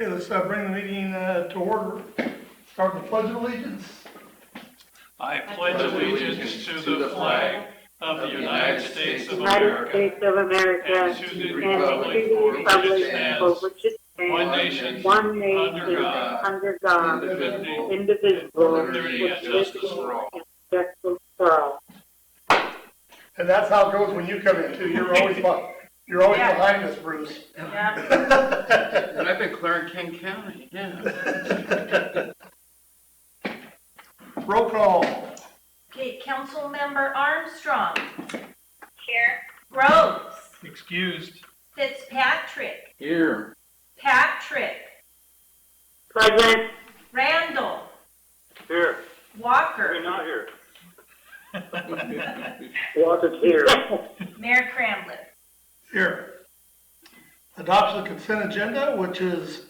Okay, let's bring the meeting to order. Start the Pledge of Allegiance. I pledge allegiance to the flag of the United States of America and to the republic for which it stands, one nation, under God, indivisible, with liberty and justice for all. And that's how it goes when you come in too. You're always behind us, Bruce. Yeah. And I've been clearing King County. Yeah. Roll call. Okay, Councilmember Armstrong. Here. Groves. Excused. Fitzpatrick. Here. Patrick. Present. Randall. Here. Walker. Not here. Walker's here. Mayor Cramlett. Here. Adoption of consent agenda, which is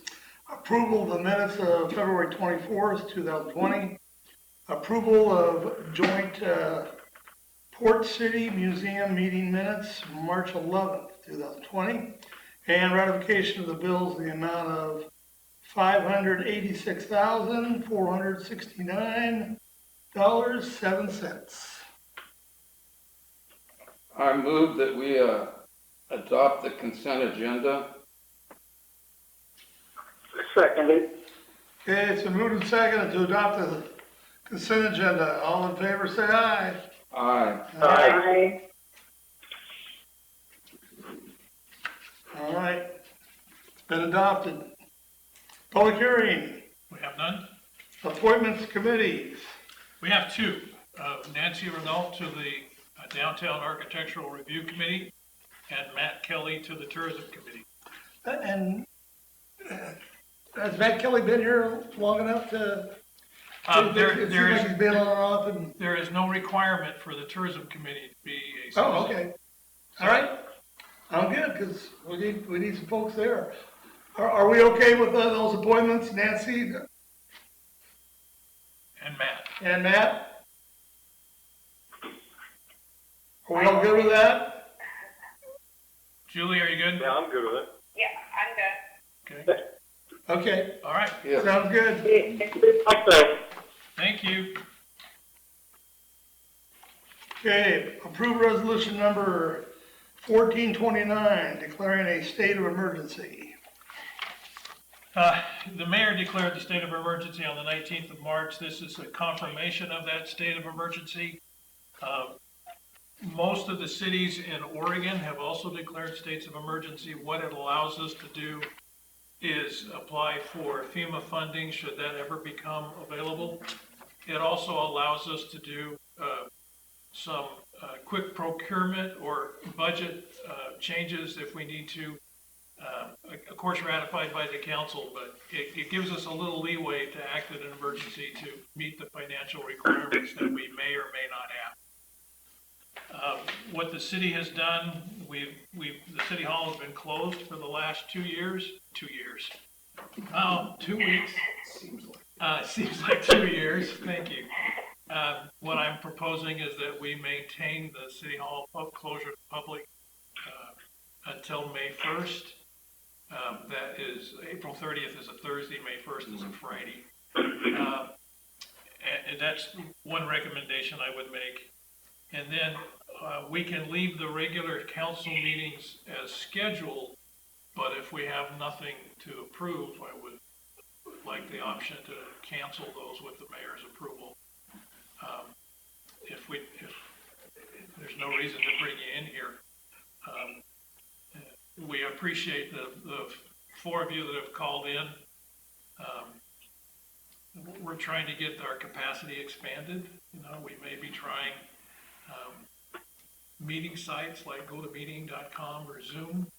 approval of the minutes of February 24th, 2020. Approval of joint Port City Museum meeting minutes, March 11th, 2020. And ratification of the bills in the amount of $586,469.07. I move that we adopt the consent agenda. Seconded. Okay, it's been moved and seconded to adopt the consent agenda. All in favor, say aye. Aye. Aye. All right. It's been adopted. Public hearing, We have none. appointments, committees. We have two. Nancy Renault to the Downtown Architectural Review Committee and Matt Kelly to the Tourism Committee. And has Matt Kelly been here long enough to? It seems like he's been on and off and. There is no requirement for the Tourism Committee to be a citizen. Oh, okay. All right. I'm good, because we need some folks there. Are we okay with those appointments, Nancy And Matt. and Matt? Are we all good with that? Julie, are you good? Yeah, I'm good with it. Yeah, I'm Okay. Okay, All right. Yeah. sounds good. good. Thank you. Okay, approve resolution number 1429, declaring a state of emergency. The mayor declared the state of emergency on the 19th of March. This is a confirmation of that state of emergency. Most of the cities in Oregon have also declared states of emergency. What it allows us to do is apply for FEMA funding should that ever become available. It also allows us to do some quick procurement or budget changes if we need to. Of course, ratified by the council, but it gives us a little leeway to act in an emergency to meet the financial requirements that we may or may not have. What the city has done, the city hall has been closed for the last 2 years. 2 years. Oh, 2 weeks. Seems like 2 years. Thank you. What I'm proposing is that we maintain the city hall closure to public until May 1st. That is, April 30th is a Thursday, May 1st is a Friday. And that's one recommendation I would make. And then we can leave the regular council meetings as scheduled, but if we have nothing to approve, I would like the option to cancel those with the mayor's approval. If there's no reason to bring you in here. We appreciate the 4 of you that have called in. We're trying to get our capacity expanded. We may be trying meeting sites like gotomeeting.com or Zoom.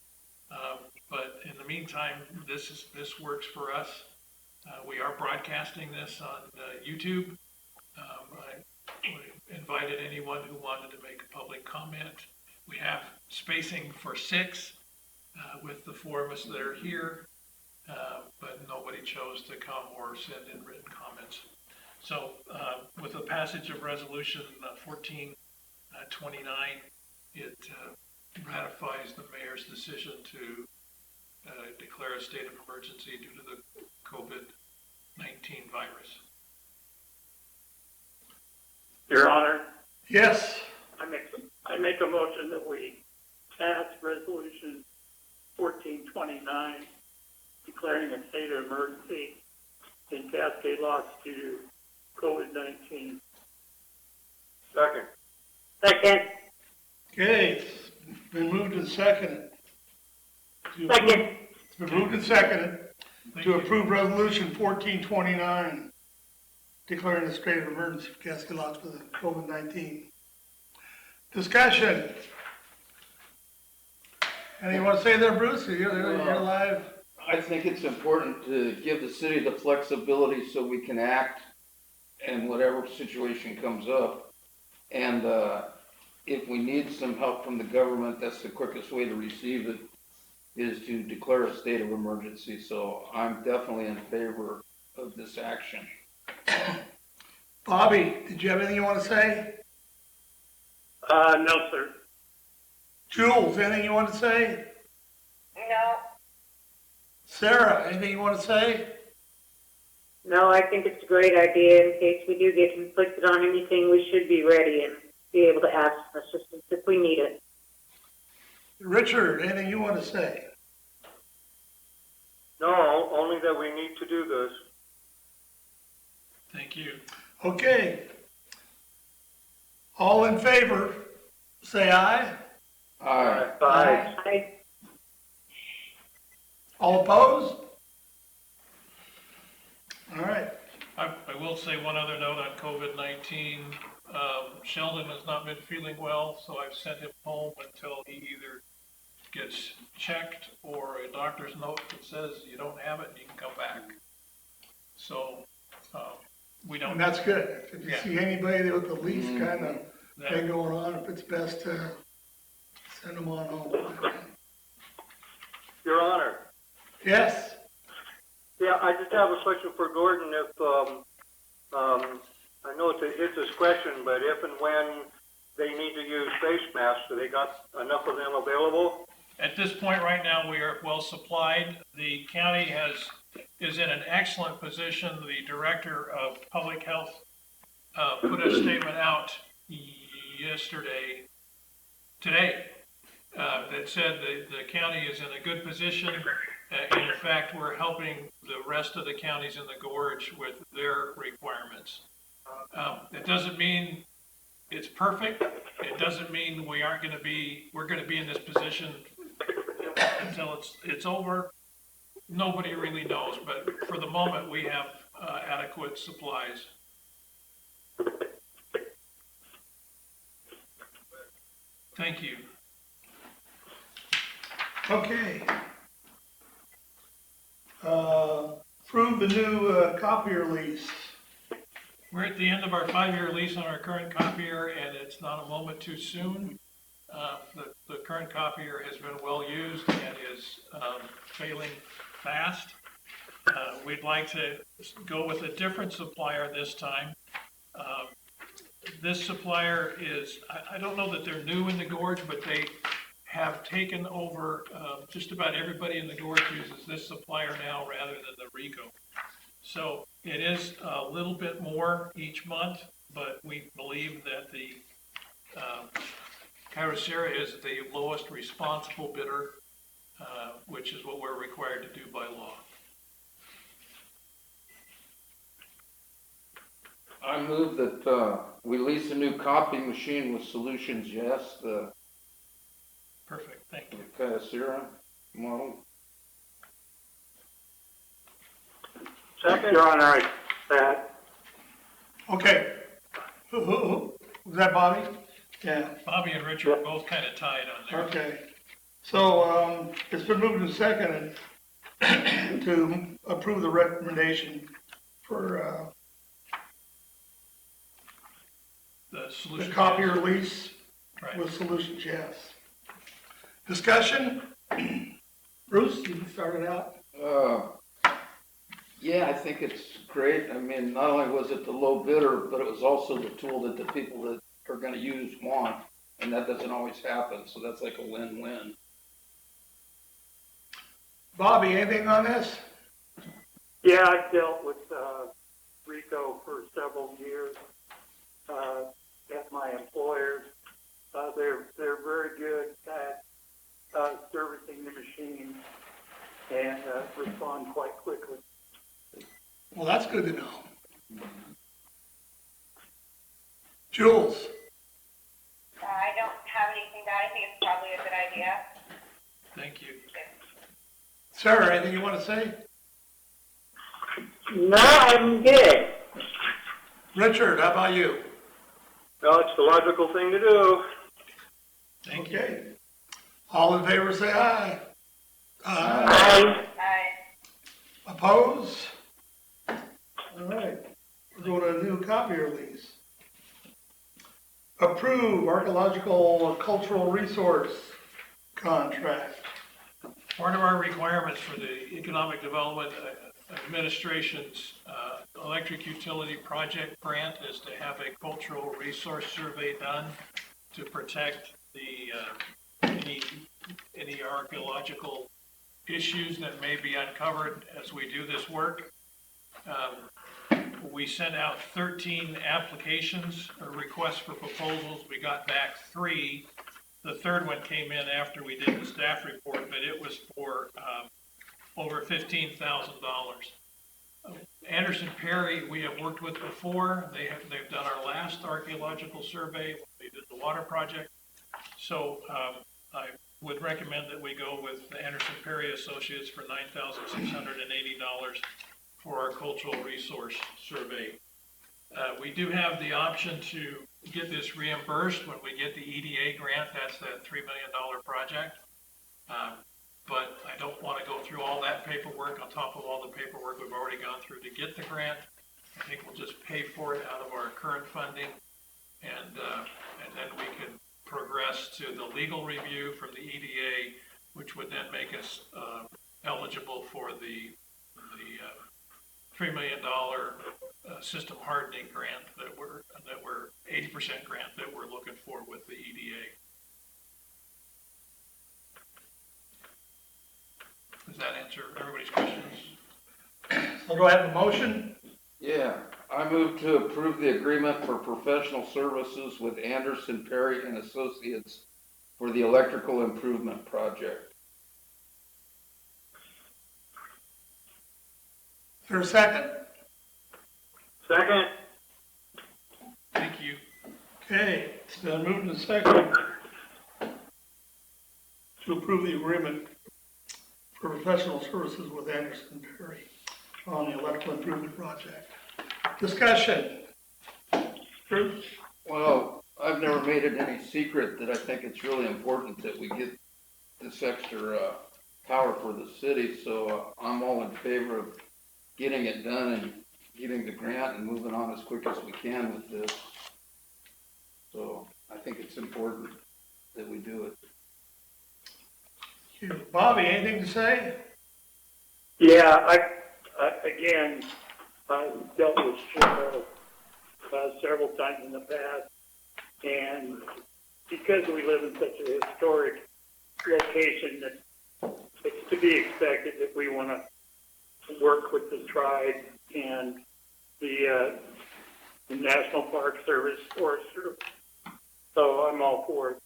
But in the meantime, this works for us. We are broadcasting this on YouTube. I invited anyone who wanted to make a public comment. We have spacing for 6 with the 4 of us that are here, but nobody chose to come or send in written comments. So with the passage of resolution 1429, it ratifies the mayor's decision to declare a state of emergency due to the COVID-19 virus. Your Honor, Yes. I make a motion that we pass resolution 1429, declaring a state of emergency in Cascade Locks due to COVID-19. Second. Second. Okay, it's been moved and seconded. Second. It's been moved and seconded Thank to you. approve resolution 1429, declaring a state of emergency for Cascade Locks for the COVID-19. Discussion. Anything you want to say there, Bruce? You're live. I think it's important to give the city the flexibility so we can act in whatever situation comes up. And if we need some help from the government, that's the quickest way to receive it, is to declare a state of emergency. So I'm definitely in favor of this action. Bobby, did you have anything you want to say? No, sir. Jules, anything you want to say? No. Sarah, anything you want to say? No, I think it's a great idea. In case we do get conflicted on anything, we should be ready and be able to ask for assistance if we need it. Richard, anything you want to say? No, only that we need to do this. Thank you. Okay. All in favor, say aye. Aye. Aye. All opposed? All right. I will say one other note on COVID-19. Sheldon has not been feeling well, so I've sent him home until he either gets checked or a doctor's note that says you don't have it and you can come back. So we don't. And that's good. If you Yeah. see anybody with the least kind of that- thing going on, if it's best to send them on home. Your Honor. Yes. Yeah, I just have a question for Gordon. If, I know it's his discretion, but if and when they need to use face masks, do they got enough of them available? At this point right now, we are well supplied. The county is in an excellent position. The Director of Public Health put a statement out today, that said the county is in a good position. And in fact, we're helping the rest of the counties in the gorge with their requirements. It doesn't mean it's perfect. It doesn't mean we're going to be in this position until it's over. Nobody really knows, but for the moment, we have adequate supplies. Thank you. Okay. Approve the new copier lease. We're at the end of our 5-year lease on our current copier, and it's not a moment too soon. The current copier has been well used and is failing fast. We'd like to go with a different supplier this time. This supplier is, I don't know that they're new in the gorge, but they have taken over, just about everybody in the gorge uses this supplier now rather than the Rico. So it is a little bit more each month, but we believe that the Kyocera is the lowest responsible bidder, which is what we're required to do by law. I move that we lease a new copying machine with Solutions Yes, the Perfect, thank you. Kyocera model. Second. Your Honor, that. Okay. Was that Bobby? Yeah. Bobby and Richard are both kind of tied on there. Okay. So, it's been moved and seconded to approve the recommendation for, The the solution. copier lease Right. with Solutions Yes. Discussion? Bruce, you can start it out. Yeah, I think it's great. I mean, not only was it the low bidder, but it was also the tool that the people that are going to use want, and that doesn't always happen. So that's like a win-win. Bobby, anything on this? Yeah, I've dealt with, Rico for several years, at my employers. They're very good at, servicing the machines and, respond quite quickly. Well, that's good to know. Jules? I don't have anything that I think it's probably a good idea. Thank you. Sarah, anything you want to say? No, I'm good. Richard, how about you? No, it's the logical thing to do. Thank you. Okay. All in favor, say aye. Aye. I Oppose? All right, we're going to a new copier lease. Approve archaeological cultural resource contract. Part of our requirements for the Economic Development Administration's electric utility project grant is to have a cultural resource survey done to protect the any archaeological issues that may be uncovered as we do this work. We sent out 13 applications or requests for proposals. We got back 3. The third one came in after we did the staff report, but it was for over $15,000. Anderson Perry, we have worked with before. They've done our last archaeological survey when we did the water project. So I would recommend that we go with the Anderson Perry Associates for $9,680 for our cultural resource survey. We do have the option to get this reimbursed when we get the EDA grant. That's that $3 million project. But I don't want to go through all that paperwork on top of all the paperwork we've already gone through to get the grant. I think we'll just pay for it out of our current funding, and then we can progress to the legal review from the EDA, which would then make us eligible for the $3 million system hardening grant that we're 80% grant that we're looking for with the EDA. Does that answer everybody's questions? So do I have a motion? Yeah, I move to approve the agreement for professional services with Anderson Perry and Associates for the electrical improvement project. Is there a second? Second? Thank you. Okay, it's been moved and seconded to approve the agreement for professional services with Anderson Perry on the electrical improvement project. Discussion. Drew? Well, I've never made it any secret that I think it's really important that we get this extra power for the city, so I'm all in favor of getting it done and getting the grant and moving on as quick as we can with this. So I think it's important that we do it. Bobby, anything to say? Yeah, I again, I've dealt with Chico several times in the past, and because we live in such a historic location, that it's to be expected that we want to work with the tribe and the National Park Service, Forest Service. So I'm all for it.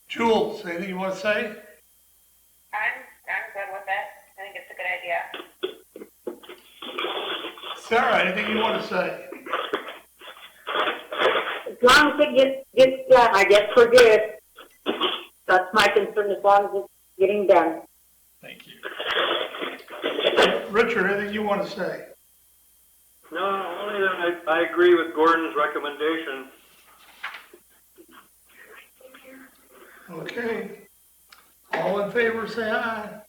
Jules, anything you want to say? I'm good with it. I think it's a good idea. Sarah, anything you want to say? As long as it gets done, I guess we're good. That's my concern, as long as it's getting done. Thank you. Richard, anything you want to say? No, only that I agree with Gordon's recommendation. Okay. All in favor, say aye.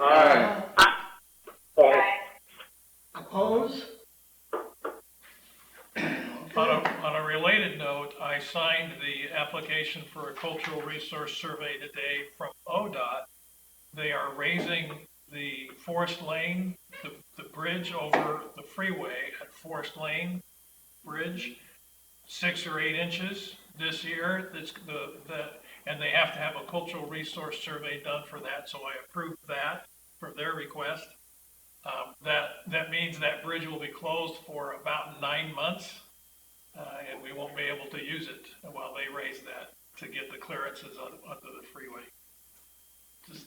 Aye. I Oppose? On a related note, I signed the application for a cultural resource survey today from ODOT. They are raising the Forest Lane, the bridge over the freeway at Forest Lane Bridge, 6 or 8 inches this year. and they have to have a cultural resource survey done for that, so I approved that for their request. That means that bridge will be closed for about 9 months, and we won't be able to use it while they raise that to get the clearances onto the freeway. Just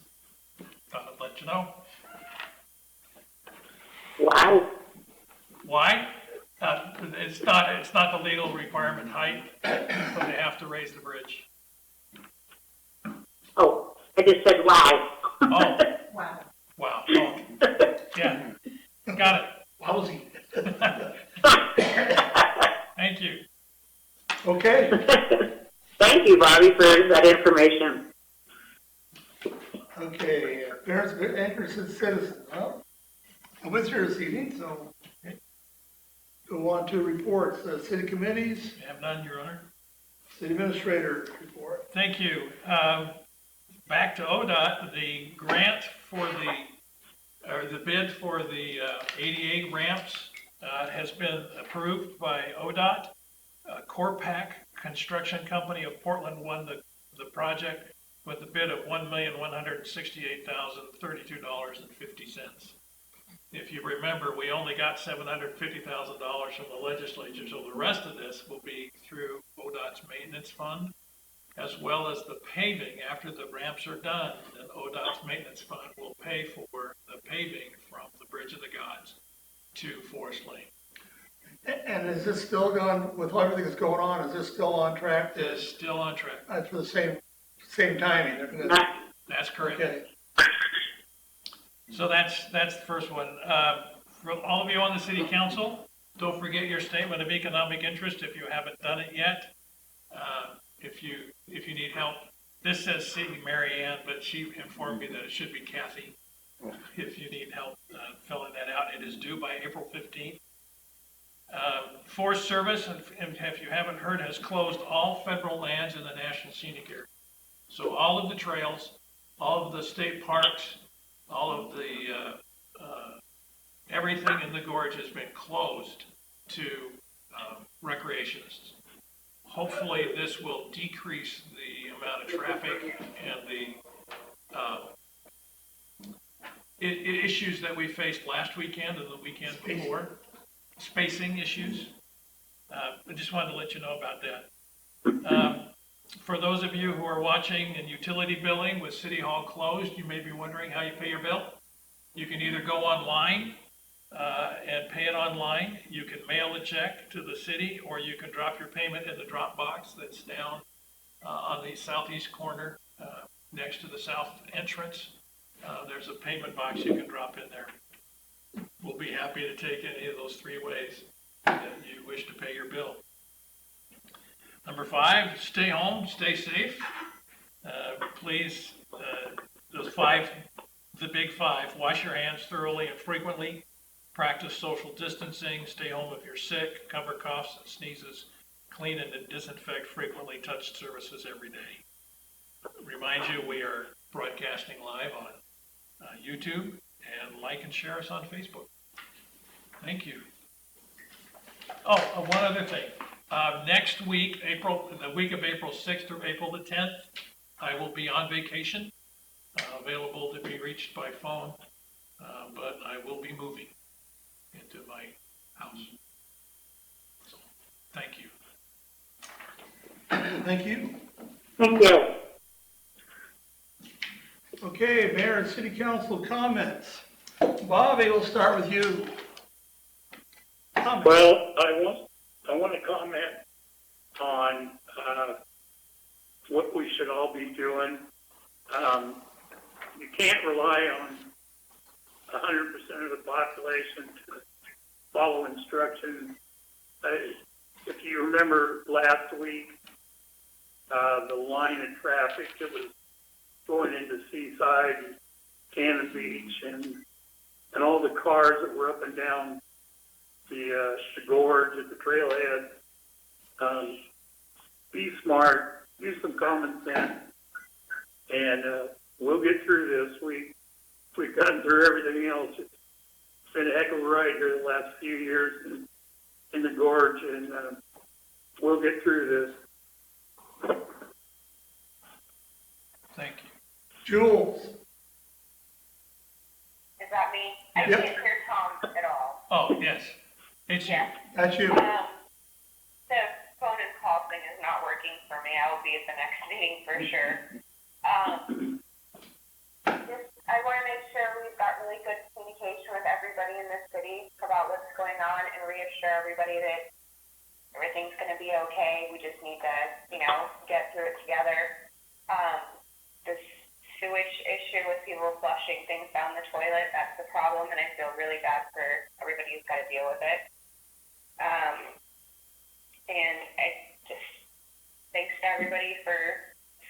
thought I'd let you know. Wow. Why? It's not the legal requirement height, but they have to raise the bridge. Oh, I just said wow. Oh, Wow. wow. Oh, yeah, got it. Lousy. Thank you. Okay, Thank you, Bobby, for that information. okay, parents of interested citizens, well, I was here this evening, so go on to reports, city committees, We have none, Your Honor. city administrator report. Thank you. Back to ODOT, the grant for the bid for the ADA ramps has been approved by ODOT. Corpac Construction Company of Portland won the project with a bid of $1,168,032.50. If you remember, we only got $750,000 from the legislature, so the rest of this will be through ODOT's maintenance fund, as well as the paving. After the ramps are done, then ODOT's maintenance fund will pay for the paving from the Bridge of the Gods to Forest Lane. And is this still going, with everything that's going on, is this still on track? It is still on track. For the same timing? They're gonna- That's correct. Okay, So that's the first one. For all of you on the city council, don't forget your statement of economic interest if you haven't done it yet. If you need help, this says City Mary Ann, but she informed me that it should be Kathy. If you need help filling that out, it is due by April 15th. Forest Service, and if you haven't heard, has closed all federal lands in the National Scenic Area. So all of the trails, all of the state parks, all of the, everything in the gorge has been closed to recreationists. Hopefully this will decrease the amount of traffic and the issues that we faced last weekend and the weekend before, spacing issues. I just wanted to let you know about that. For those of you who are watching in utility billing with City Hall closed, you may be wondering how you pay your bill. You can either go online and pay it online. You can mail a check to the city, or you can drop your payment in the drop box that's down on the southeast corner next to the south entrance. There's a payment box you can drop in there. We'll be happy to take any of those three ways that you wish to pay your bill. Number 5, stay home, stay safe. Please, the big five, wash your hands thoroughly and frequently, practice social distancing, stay home if you're sick, cover coughs and sneezes, clean and disinfect frequently, touch surfaces every day. Remind you, we are broadcasting live on YouTube, and like and share us on Facebook. Thank you. Oh, one other thing. Next week, the week of April 6th through April the 10th, I will be on vacation, available to be reached by phone, but I will be moving into my house. So, thank you. thank you. Thank you. Okay, mayor and city council comments. Bobby, we'll start with you. Comments. Well, I want to comment on what we should all be doing. You can't rely on 100% of the population to follow instructions. If you remember last week, the line of traffic that was going into Seaside and Cannon Beach and all the cars that were up and down the gorge at the trailhead. Be smart, use some common sense, and we'll get through this. We've gotten through everything else. It's been a heck of a ride here the last few years in the gorge, and we'll get through this. Thank you. Jules? Is that me? I Yep. can't hear Tom at all. Oh, yes. It's you. Yeah. That's you. The phone and call thing is not working for me. I will be at the next meeting for sure. I want to make sure we've got really good communication with everybody in the city about what's going on and reassure everybody that everything's going to be okay. We just need to, get through it together. This sewage issue with people flushing things down the toilet, that's the problem, and I feel really bad for everybody who's got to deal with it. And I just, thanks to everybody for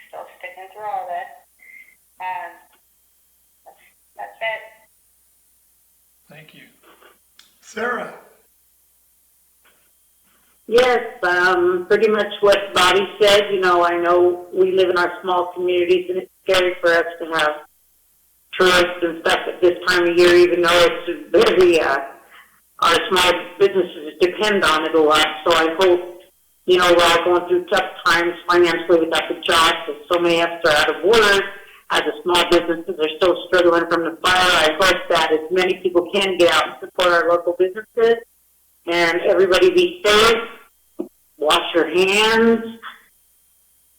still sticking through all this. That's it. Thank you. Sarah? Yes, pretty much what Bobby said. I know we live in our small communities, and it's scary for us to have tourists and stuff at this time of year, even though it's very, our small businesses depend on it a lot. So I hope, we're all going through tough times financially without the jobs, and so many of us are out of work. As the small businesses are still struggling from the fire, I hope that as many people can get out and support our local businesses, and everybody be safe, wash your hands,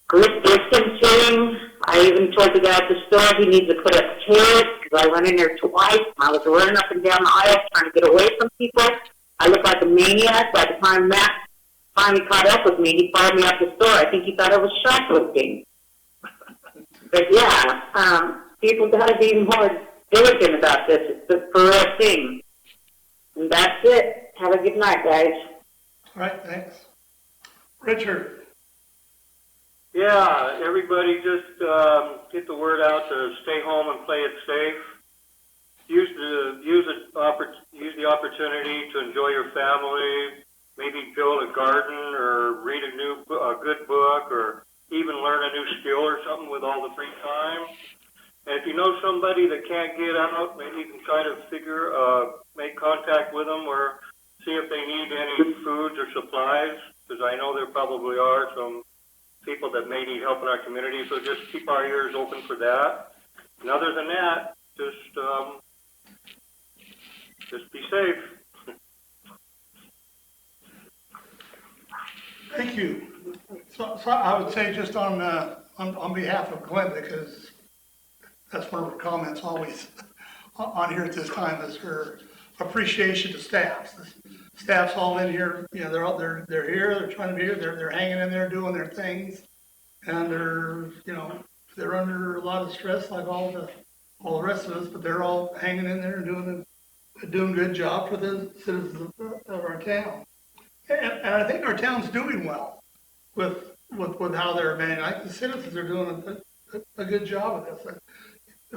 group distancing. I even told the guy at the store he needs to put up chairs, because I went in there twice, and I was running up and down the aisle trying to get away from people. I looked like a maniac. By the time Matt finally caught up with me, he followed me out the store. I think he thought I was shoplifting. But yeah, people got to be more diligent about this. It's a for real thing. And that's it. Have a good night, guys. All right, thanks. Richard? Yeah, everybody just get the word out to stay home and play it safe. Use the opportunity to enjoy your family. Maybe build a garden or read a good book, or even learn a new skill or something with all the free time. And if you know somebody that can't get out, maybe you can try to make contact with them or see if they need any foods or supplies, because I know there probably are some people that may need help in our community. So just keep our ears open for that. And other than that, just be safe. Thank you. So I would say just on behalf of Glenn, because that's one of her comments always on here at this time, is her appreciation to staff. Staff's all in here, they're here, they're trying to be here, they're hanging in there doing their things, and they're under a lot of stress like all the rest of us, but they're all hanging in there and doing a good job for the citizens of our town. And I think our town's doing well with how they're managed. I think the citizens are doing a good job of this.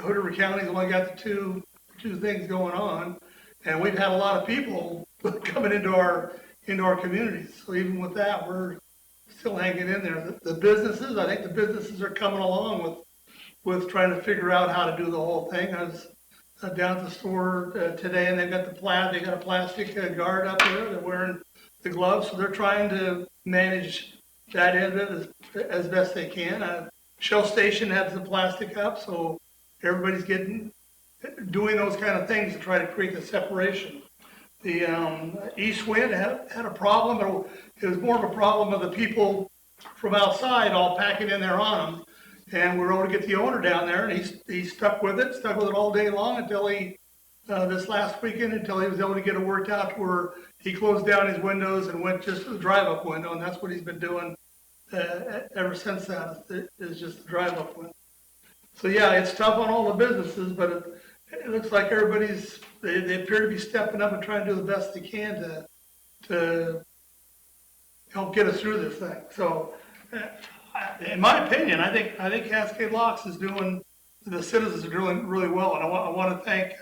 Hood County's only got the two things going on, and we've had a lot of people coming into our communities. So even with that, we're still hanging in there. The businesses, I think the businesses are coming along with trying to figure out how to do the whole thing. I was down at the store today, and they got a plastic guard up there. They're wearing the gloves, so they're trying to manage that end of it as best they can. Shell Station has the plastic up, so everybody's doing those kind of things to try to create the separation. The east wind had a problem. It was more of a problem of the people from outside all packing in there on them, and we were able to get the owner down there, and he stuck with it all day long until this last weekend, until he was able to get it worked out to where he closed down his windows and went just to the drive-up window, and that's what he's been doing ever since that, is just the drive-up window. So yeah, it's tough on all the businesses, but it looks like they appear to be stepping up and trying to do the best they can to help get us through this thing. So in my opinion, I think Cascade Locks is the citizens are doing really well, and I want to thank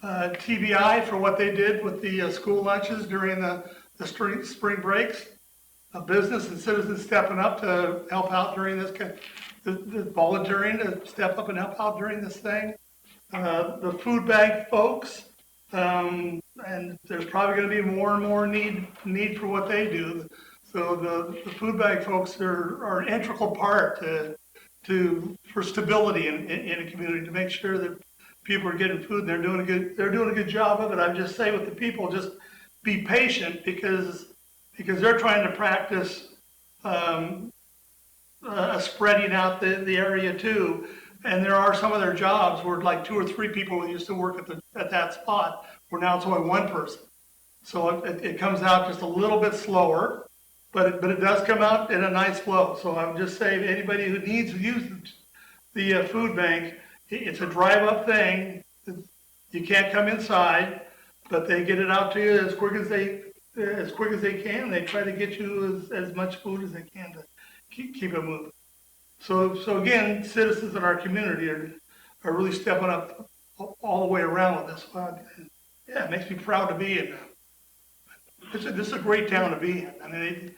TBI for what they did with the school lunches during the spring breaks. Business and citizens stepping up to help out during this, the volunteering to step up and help out during this thing. The food bank folks, and there's probably going to be more and more need for what they do. So the food bank folks are an integral part to for stability in a community, to make sure that people are getting food and they're doing a good job of it. I just say with the people, just be patient because they're trying to practice spreading out the area too. And there are some of their jobs where like 2 or 3 people used to work at that spot, where now it's only 1 person. So it comes out just a little bit slower, but it does come out in a nice flow. So I'm just saying, anybody who needs to use the food bank, it's a drive-up thing. You can't come inside, but they get it out to you as quick as they can. They try to get you as much food as they can to keep it moving. So again, citizens in our community are really stepping up all the way around with this. Yeah, it makes me proud to be in. This is a great town to be in. I mean,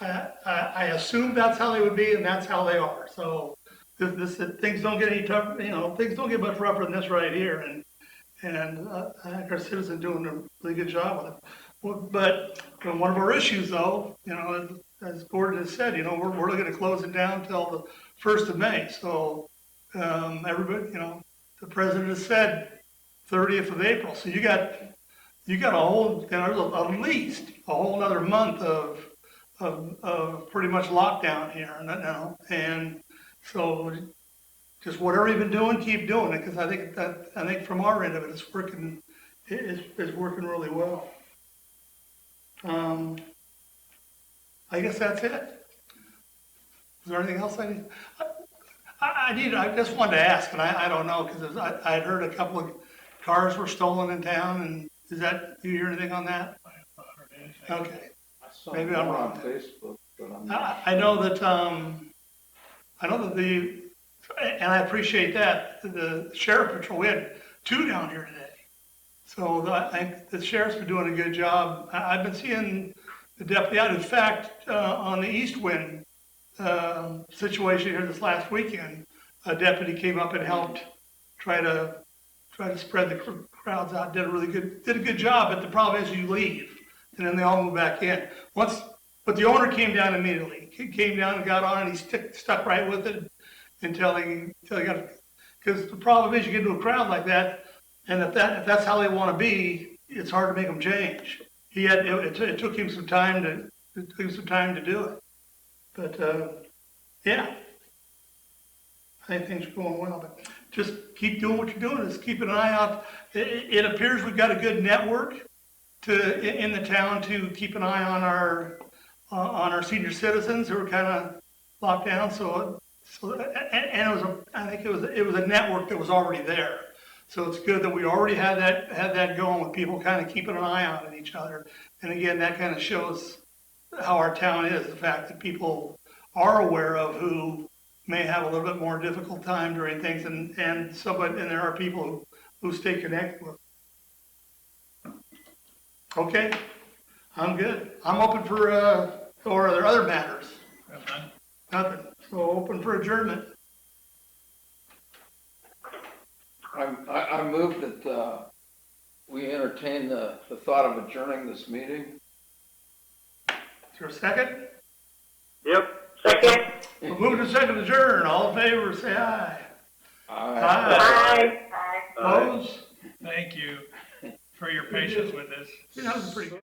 I assumed that's how they would be, and that's how they are. So things don't get any tougher. Things don't get much rougher than this right here. And I think our citizens doing a really good job with it. But one of our issues, though, as Gordon has said, we're looking at closing down until the 1st of May. So everybody, the president has said 30th of April. So you got a whole, at least a whole other month of pretty much lockdown here, and so just whatever you've been doing, keep doing it, because I think from our end of it, it's working really well. I guess that's it. Is there anything else I need? I just wanted to ask, and I don't know, because I had heard a couple of cars were stolen in town, and do you hear anything on that? I have not heard anything. Okay. Maybe I'm on Facebook, but I'm not. I know that and I appreciate that, the sheriff patrol, we had 2 down here today. So I think the sheriff's been doing a good job. I've been seeing the deputy out. In fact, on the East Wind situation here this last weekend, a deputy came up and helped try to spread the crowds out. Did a good job. But the problem is you leave, and then they all move back in. But the owner came down immediately. He came down and got on, and he stuck right with it until he got. Because the problem is, you get into a crowd like that, and if that's how they want to be, it's hard to make them change. It took him some time to do it. But yeah, I think things are going well. But just keep doing what you're doing. Just keep an eye out. It appears we've got a good network in the town to keep an eye on our senior citizens who are kind of locked down. I think it was a network that was already there. So it's good that we already had that going, with people kind of keeping an eye out on each other. And again, that kind of shows how our town is, the fact that people are aware of who may have a little bit more difficult time during things, and there are people who stay connected with them. Okay, I'm good. I'm open for, or are there other matters? Nothing. So open for adjournment. I move that we entertain the thought of adjourning this meeting. Is there a second? Yep. Second. We'll move to second adjourn. All in favor, say aye. Aye. Aye. Bye. Opposed? Thank you for your patience with this. That was pretty good.